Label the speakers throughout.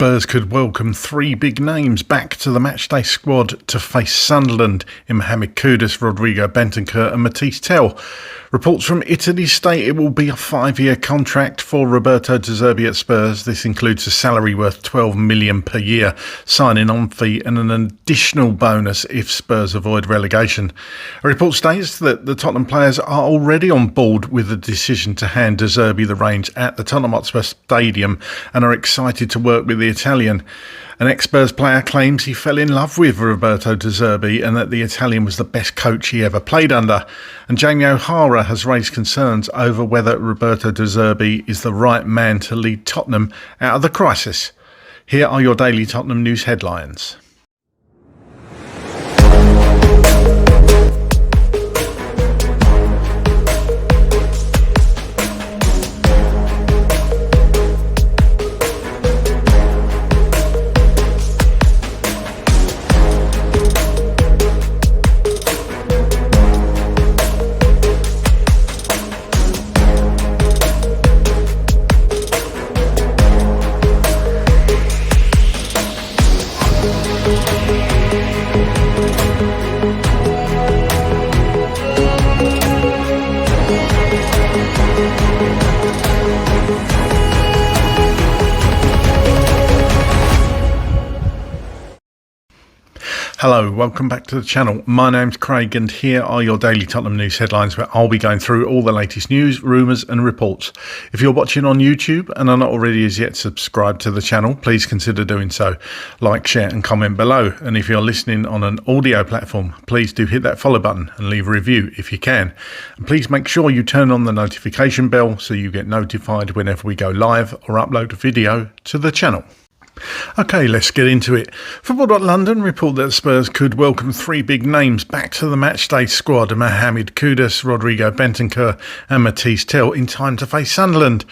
Speaker 1: Spurs could welcome three big names back to the matchday squad to face Sunderland in Mohamed Kudus, Rodrigo Bentancur and Matisse Tel. Reports from Italy state it will be a 5-year contract for Roberto De Zerbi at Spurs. This includes a salary worth £12 million per year, signing on fee and an additional bonus if Spurs avoid relegation. A report states that the Tottenham players are already on board with the decision to hand De Zerbi the reins at the Tottenham Hotspur Stadium and are excited to work with the Italian. An ex-Spurs player claims he fell in love with Roberto De Zerbi and that the Italian was the best coach he ever played under. And Jamie O'Hara has raised concerns over whether Roberto De Zerbi is the right man to lead Tottenham out of the crisis. Here are your daily Tottenham news headlines. Hello, welcome back to the channel. My name's Craig and here are your daily Tottenham news headlines where I'll be going through all the latest news, rumours and reports. If you're watching on YouTube and are not already as yet subscribed to the channel, please consider doing so. Like, share and comment below. And if you're listening on an audio platform, please do hit that follow button and leave a review if you can. And please make sure you turn on the notification bell so you get notified whenever we go live or upload a video to the channel. Okay, let's get into it. Football.London report that Spurs could welcome three big names back to the matchday squad: Mohamed Kudus, Rodrigo Bentancur and Matisse Tel in time to face Sunderland.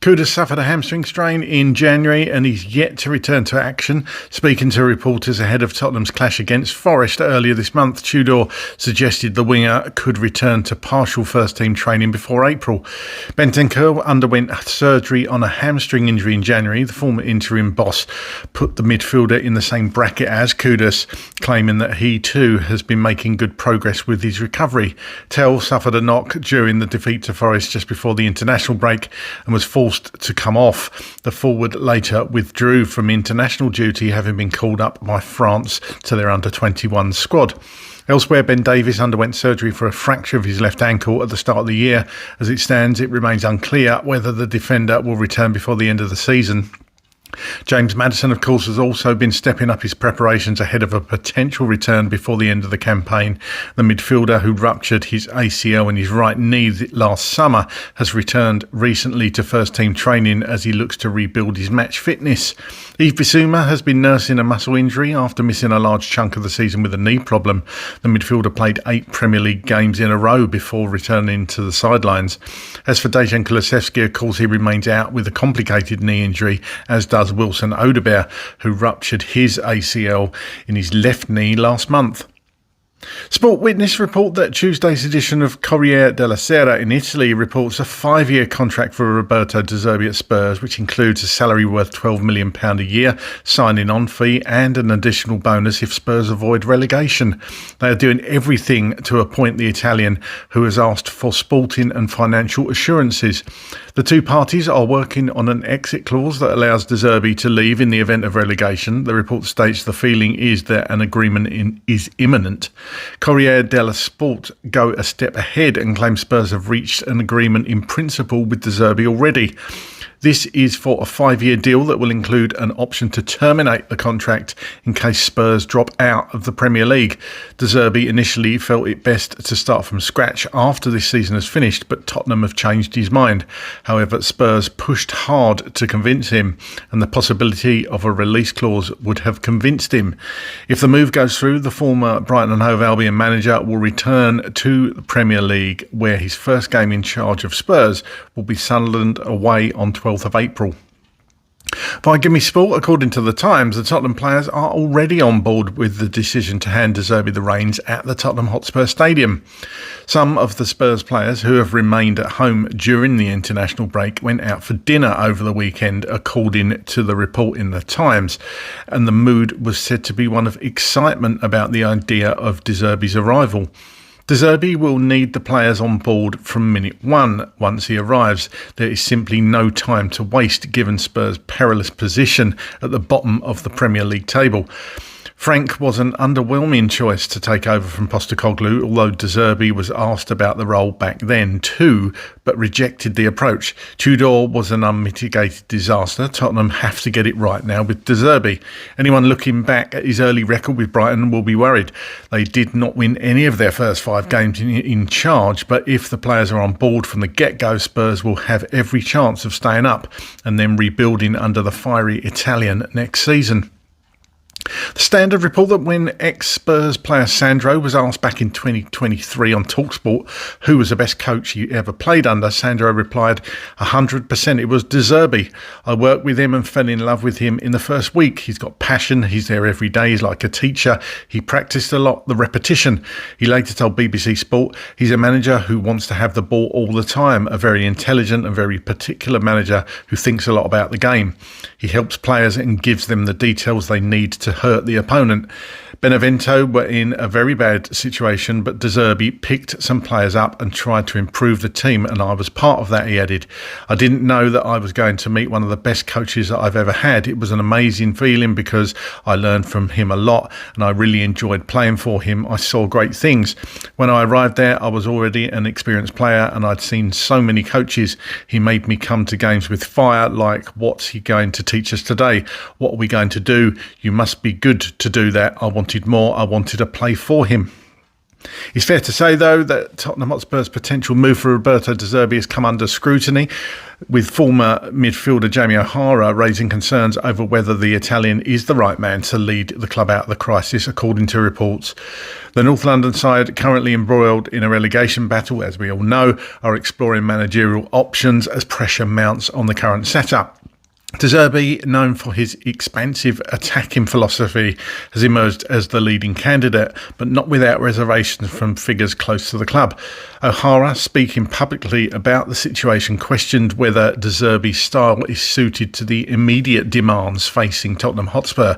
Speaker 1: Kudus suffered a hamstring strain in January and he's yet to return to action. Speaking to reporters ahead of Tottenham's clash against Forest earlier this month, Tudor suggested the winger could return to partial first-team training before April. Bentancur underwent surgery on a hamstring injury in January. The former interim boss put the midfielder in the same bracket as Kudus, claiming that he too has been making good progress with his recovery. Tel suffered a knock during the defeat to Forest just before the international break and was forced to come off. The forward later withdrew from international duty, having been called up by France to their under-21 squad. Elsewhere, Ben Davies underwent surgery for a fracture of his left ankle at the start of the year. As it stands, it remains unclear whether the defender will return before the end of the season. James Maddison, of course, has also been stepping up his preparations ahead of a potential return before the end of the campaign. The midfielder, who ruptured his ACL in his right knee last summer, has returned recently to first-team training as he looks to rebuild his match fitness. Yves Bissouma has been nursing a muscle injury after missing a large chunk of the season with a knee problem. The midfielder played 8 Premier League games in a row before returning to the sidelines. As for Dejan Kulusevski, of course, he remains out with a complicated knee injury, as does Wilson Odobert, who ruptured his ACL in his left knee last month. Sport Witness report that Tuesday's edition of Corriere della Sera in Italy reports a 5-year contract for Roberto De Zerbi at Spurs, which includes a salary worth £12 million a year, signing on fee and an additional bonus if Spurs avoid relegation. They are doing everything to appoint the Italian, who has asked for sporting and financial assurances. The two parties are working on an exit clause that allows De Zerbi to leave in the event of relegation. The report states the feeling is that an agreement is imminent. Corriere dello Sport go a step ahead and claim Spurs have reached an agreement in principle with De Zerbi already. This is for a 5-year deal that will include an option to terminate the contract in case Spurs drop out of the Premier League. De Zerbi initially felt it best to start from scratch after this season has finished, but Tottenham have changed his mind. However, Spurs pushed hard to convince him, and the possibility of a release clause would have convinced him. If the move goes through, the former Brighton and Hove Albion manager will return to the Premier League, where his first game in charge of Spurs will be Sunderland away on 12th of April. By Gimme Sport, according to the Times, the Tottenham players are already on board with the decision to hand De Zerbi the reins at the Tottenham Hotspur Stadium. Some of the Spurs players who have remained at home during the international break went out for dinner over the weekend, according to the report in the Times, and the mood was said to be one of excitement about the idea of De Zerbi's arrival. De Zerbi will need the players on board from minute one once he arrives. There is simply no time to waste given Spurs' perilous position at the bottom of the Premier League table. Frank was an underwhelming choice to take over from Postecoglou, although De Zerbi was asked about the role back then too, but rejected the approach. Tudor was an unmitigated disaster. Tottenham have to get it right now with De Zerbi. Anyone looking back at his early record with Brighton will be worried. They did not win any of their first 5 games in charge, but if the players are on board from the get-go, Spurs will have every chance of staying up and then rebuilding under the fiery Italian next season. The Standard report that when ex-Spurs player Sandro was asked back in 2023 on TalkSport who was the best coach he ever played under, Sandro replied, 100% it was De Zerbi. I worked with him and fell in love with him in the first week. He's got passion, he's there every day, he's like a teacher. He practiced a lot, the repetition. He later told BBC Sport he's a manager who wants to have the ball all the time, a very intelligent and very particular manager who thinks a lot about the game. He helps players and gives them the details they need to hurt the opponent. Benevento were in a very bad situation, but De Zerbi picked some players up and tried to improve the team, and I was part of that, he added. I didn't know that I was going to meet one of the best coaches that I've ever had. It was an amazing feeling because I learned from him a lot and I really enjoyed playing for him. I saw great things. When I arrived there, I was already an experienced player and I'd seen so many coaches. He made me come to games with fire, like, what's he going to teach us today? What are we going to do? You must be good to do that. I wanted more. I wanted to play for him. It's fair to say, though, that Tottenham Hotspur's potential move for Roberto De Zerbi has come under scrutiny, with former midfielder Jamie O'Hara raising concerns over whether the Italian is the right man to lead the club out of the crisis, according to reports. The North London side, currently embroiled in a relegation battle, as we all know, are exploring managerial options as pressure mounts on the current setup. De Zerbi, known for his expansive attacking philosophy, has emerged as the leading candidate, but not without reservations from figures close to the club. O'Hara, speaking publicly about the situation, questioned whether De Zerbi's style is suited to the immediate demands facing Tottenham Hotspur.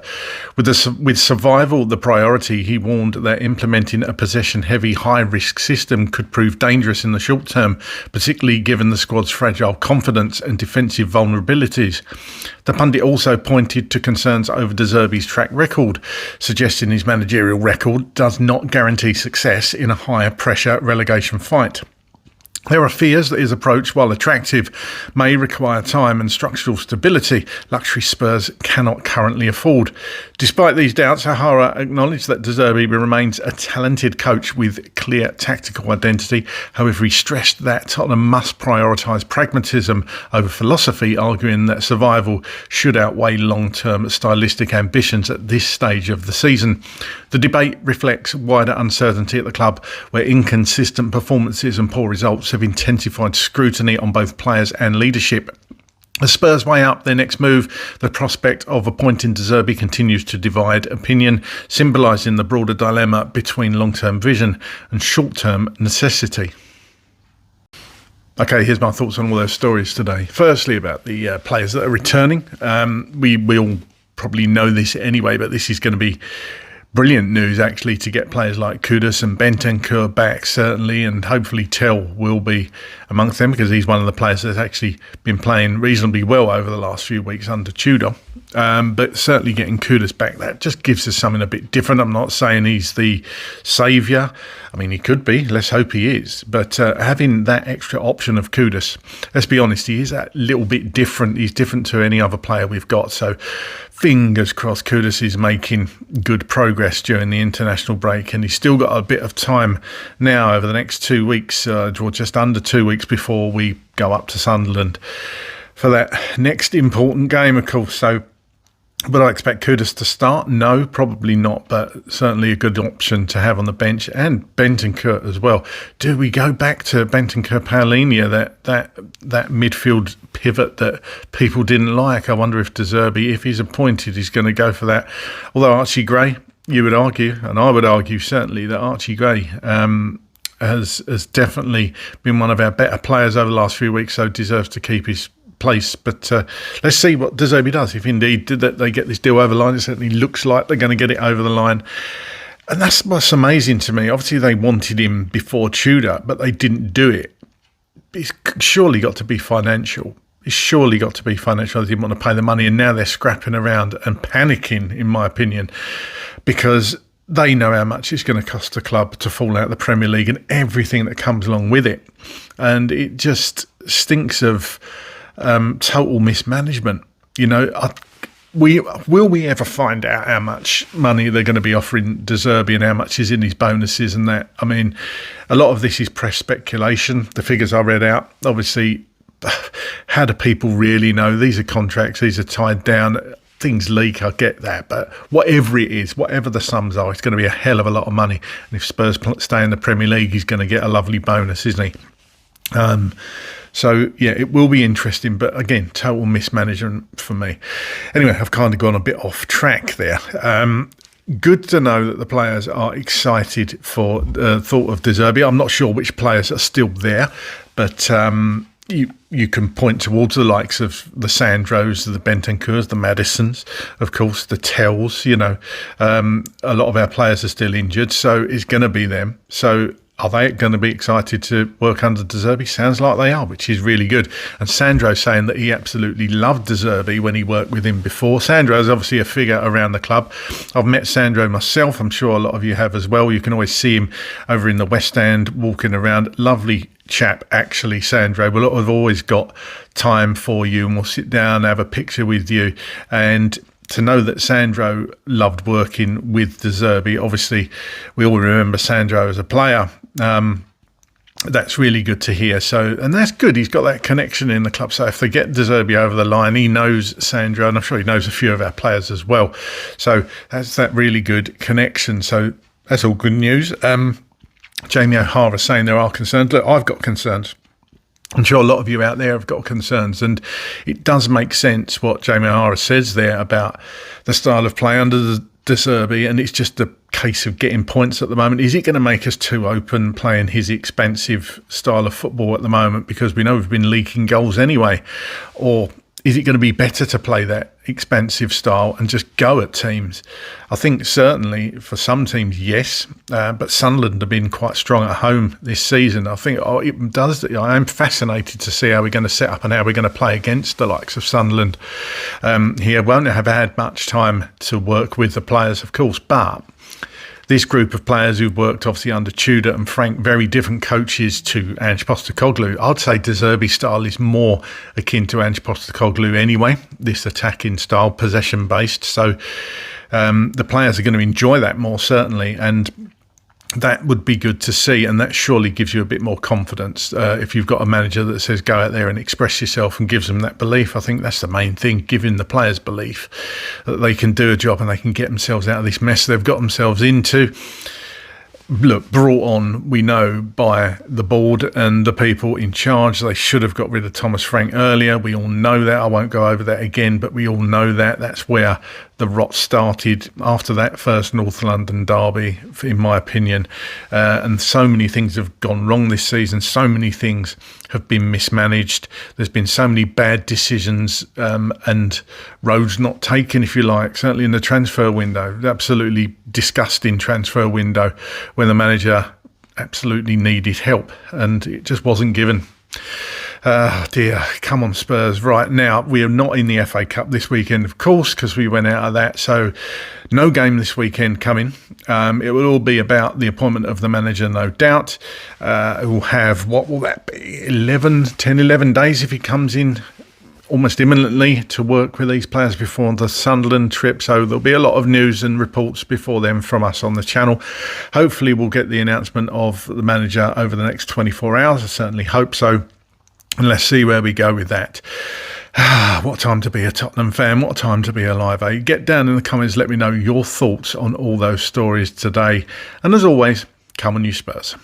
Speaker 1: With survival the priority, he warned that implementing a possession-heavy, high-risk system could prove dangerous in the short term, particularly given the squad's fragile confidence and defensive vulnerabilities. The pundit also pointed to concerns over De Zerbi's track record, suggesting his managerial record does not guarantee success in a higher pressure relegation fight. There are fears that his approach, while attractive, may require time and structural stability luxury Spurs cannot currently afford. Despite these doubts, O'Hara acknowledged that De Zerbi remains a talented coach with clear tactical identity. However, he stressed that Tottenham must prioritise pragmatism over philosophy, arguing that survival should outweigh long-term stylistic ambitions at this stage of the season. The debate reflects wider uncertainty at the club, where inconsistent performances and poor results have intensified scrutiny on both players and leadership. As Spurs weigh up their next move, the prospect of appointing De Zerbi continues to divide opinion, symbolising the broader dilemma between long-term vision and short-term necessity. Okay, here's my thoughts on all those stories today. Firstly, about the players that are returning. We all probably know this anyway, but this is going to be brilliant news, actually, to get players like Kudus and Bentancur back, certainly, and hopefully Tell will be amongst them, because he's one of the players that's actually been playing reasonably well over the last few weeks under Tudor. But certainly getting Kudus back, that just gives us something a bit different. I'm not saying he's the saviour. I mean, he could be. Let's hope he is. But having that extra option of Kudus, let's be honest, he is a little bit different. He's different to any other player we've got. So fingers crossed Kudus is making good progress during the international break. And he's still got a bit of time now over the next 2 weeks, or just under 2 weeks before we go up to Sunderland for that next important game, of course. So But I expect Kudus to start. No, probably not, but certainly a good option to have on the bench. And Bentancur as well. Do we go back to Bentancur-Paulinho, that midfield pivot that people didn't like? I wonder if De Zerbi, if he's appointed, he's going to go for that. Although Archie Gray, you would argue, and I would argue certainly, that Archie Gray has definitely been one of our better players over the last few weeks, so deserves to keep his place. But let's see what De Zerbi does. If indeed they get this deal over the line, it certainly looks like they're going to get it over the line. And that's what's amazing to me. Obviously, they wanted him before Tudor, but they didn't do it. It's surely got to be financial. It's surely got to be financial. They didn't want to pay the money, and now they're scrapping around and panicking, in my opinion, because they know how much it's going to cost the club to fall out of the Premier League and everything that comes along with it. And it just stinks of total mismanagement. You know, will we ever find out how much money they're going to be offering De Zerbi and how much is in his bonuses and that? I mean, a lot of this is press speculation. The figures I read out, obviously, how do people really know? These are contracts, these are tied down. Things leak, I get that, but whatever it is, whatever the sums are, it's going to be a hell of a lot of money. And if Spurs stay in the Premier League, he's going to get a lovely bonus, isn't he? So, yeah, it will be interesting, but again, total mismanagement for me. Anyway, I've kind of gone a bit off track there. Good to know that the players are excited for the thought of De Zerbi. I'm not sure which players are still there, but you can point towards the likes of the Sandros, the Bentancurs, the Madisons, of course, the Tells. You know, a lot of our players are still injured, so it's going to be them. So are they going to be excited to work under De Zerbi? Sounds like they are, which is really good. And Sandro saying that he absolutely loved De Zerbi when he worked with him before. Sandro is obviously a figure around the club. I've met Sandro myself. I'm sure a lot of you have as well. You can always see him over in the West End walking around. Lovely chap, actually, Sandro. Well, I've always got time for you, and we'll sit down, have a picture with you. And to know that Sandro loved working with De Zerbi, obviously we all remember Sandro as a player. That's really good to hear. So, and that's good. He's got that connection in the club. So if they get De Zerbi over the line, he knows Sandro, and I'm sure he knows a few of our players as well. So that's that really good connection. So that's all good news. Jamie O'Hara saying there are concerns. Look, I've got concerns. I'm sure a lot of you out there have got concerns, and it does make sense what Jamie O'Hara says there about the style of play under the De Zerbi, and it's just a case of getting points at the moment. Is it going to make us too open playing his expensive style of football at the moment, because we know we've been leaking goals anyway? Or is it going to be better to play that expensive style and just go at teams? I think certainly for some teams, yes, but Sunderland have been quite strong at home this season. I think it does. I am fascinated to see how we're going to set up and how we're going to play against the likes of Sunderland. He won't have had much time to work with the players, of course, but this group of players who've worked obviously under Tudor and Frank, very different coaches to Ange Postecoglou. I'd say De Zerbi's style is more akin to Ange Postecoglou anyway, this attacking style, possession-based. So the players are going to enjoy that more, certainly, and that would be good to see, and that surely gives you a bit more confidence if you've got a manager that says go out there and express yourself and gives them that belief. I think that's the main thing, giving the players belief that they can do a job and they can get themselves out of this mess they've got themselves into. Look, brought on, we know, by the board and the people in charge. They should have got rid of Thomas Frank earlier. We all know that. I won't go over that again, but we all know that. That's where the rot started after that first North London derby, in my opinion. And so many things have gone wrong this season. So many things have been mismanaged. There's been so many bad decisions and roads not taken, if you like, certainly in the transfer window. Absolutely disgusting transfer window when the manager absolutely needed help and it just wasn't given. Dear, come on Spurs. Right now, we are not in the FA Cup this weekend, of course, because we went out of that. So no game this weekend coming. It will all be about the appointment of the manager, no doubt. We'll have, what will that be, 11 days if he comes in almost imminently to work with these players before the Sunderland trip. So there'll be a lot of news and reports before then from us on the channel. Hopefully we'll get the announcement of the manager over the next 24 hours. I certainly hope so. And let's see where we go with that. What a time to be a Tottenham fan. What a time to be alive, eh? Get down in the comments, let me know your thoughts on all those stories today. And as always, come on you Spurs.